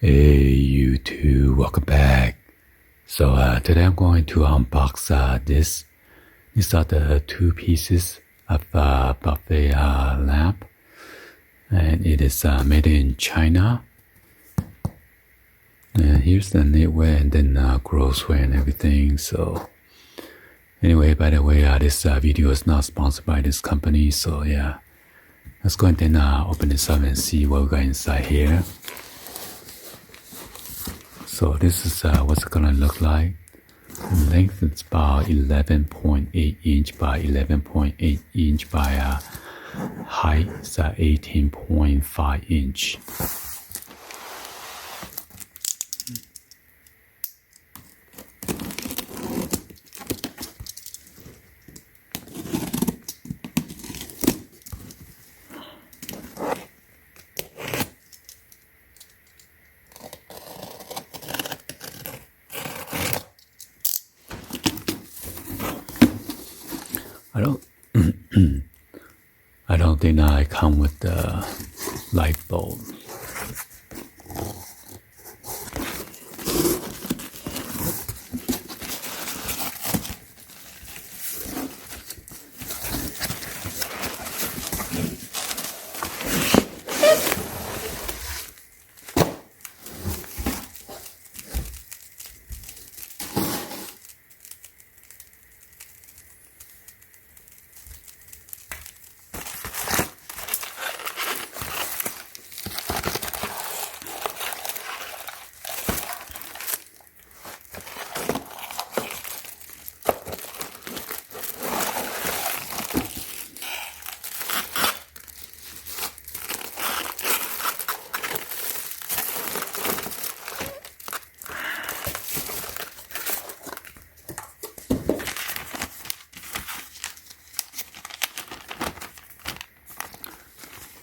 Hey YouTube, welcome back. So today I'm going to unbox this. These are the two pieces of buffet lamp, and it is made in China. And here's the knitwear and then grocery and everything. So anyway, by the way, this video is not sponsored by this company. So yeah, let's go and then open this up and see what we got inside here. So this is what's it gonna look like. In length it's about 11.8 inch by 11.8 inch by height is 18.5 inch. I don't think I come with the light bulb.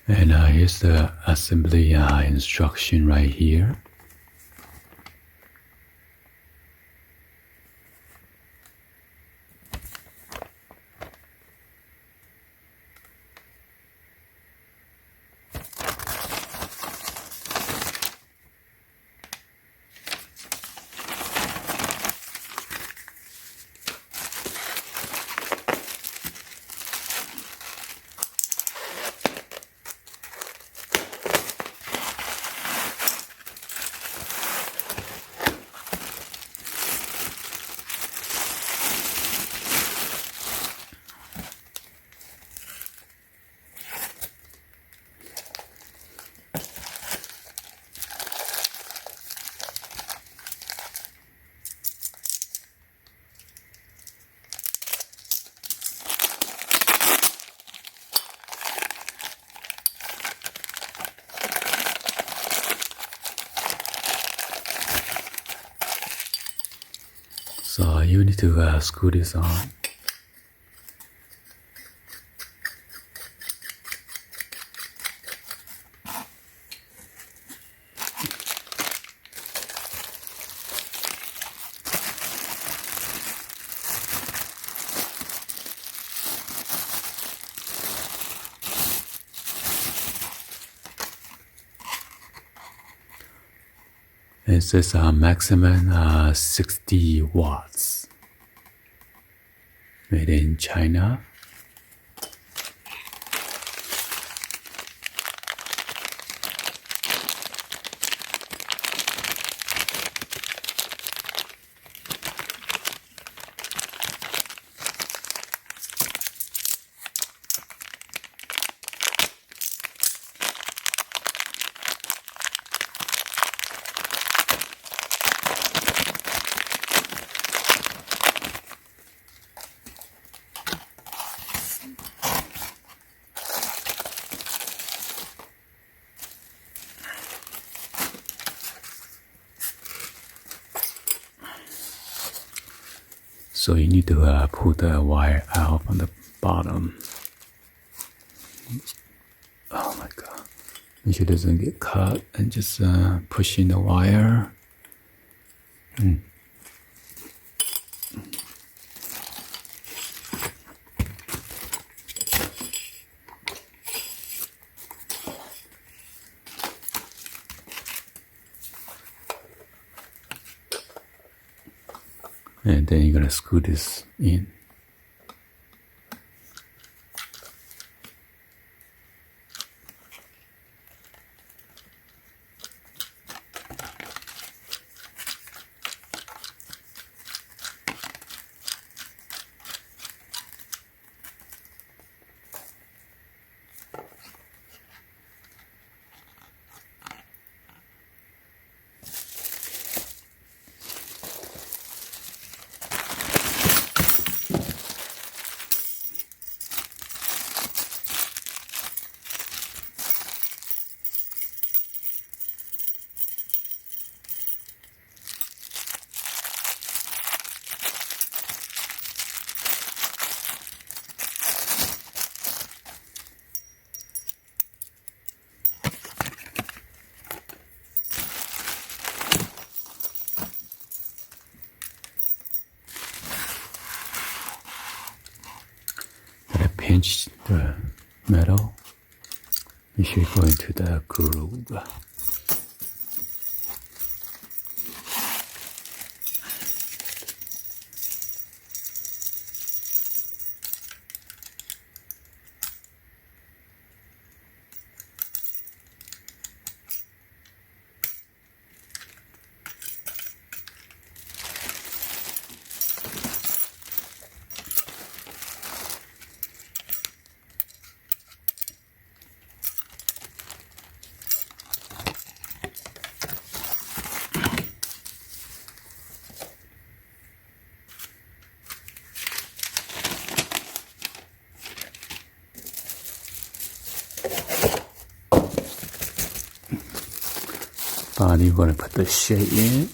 And here's the assembly instruction right here. So you need to screw this on. It says maximum 60 watts. Made in China. So you need to pull the wire out from the bottom. Oh my god. Make sure it doesn't get cut and just push in the wire. And then you're gonna screw this in. Pinch the metal, make sure you go into the groove. Finally, we're going to put the shade in.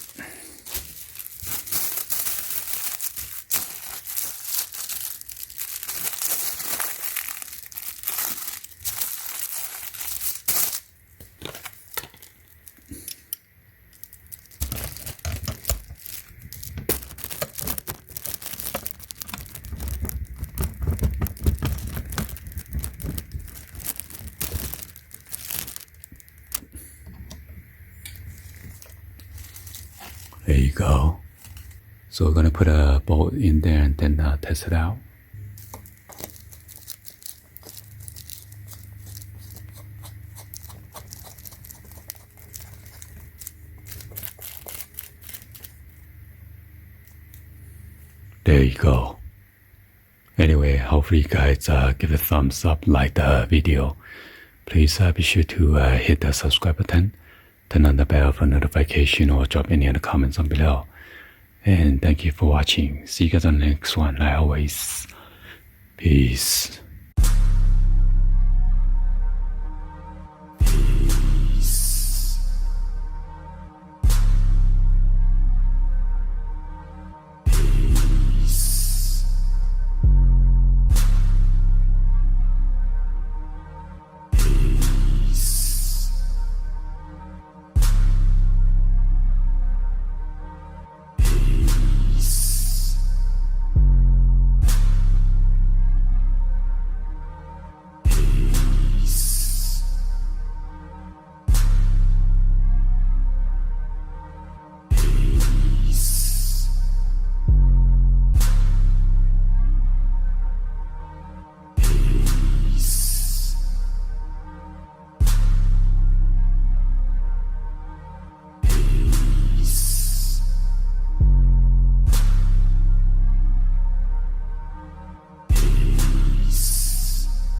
There you go. So we're going to put a bolt in there and then test it out. There you go. Anyway, hopefully you guys give a thumbs up, like the video. Please be sure to hit the subscribe button, turn on the bell for notification, or drop any other comments on below. And thank you for watching. See you guys on the next one. Like always, peace.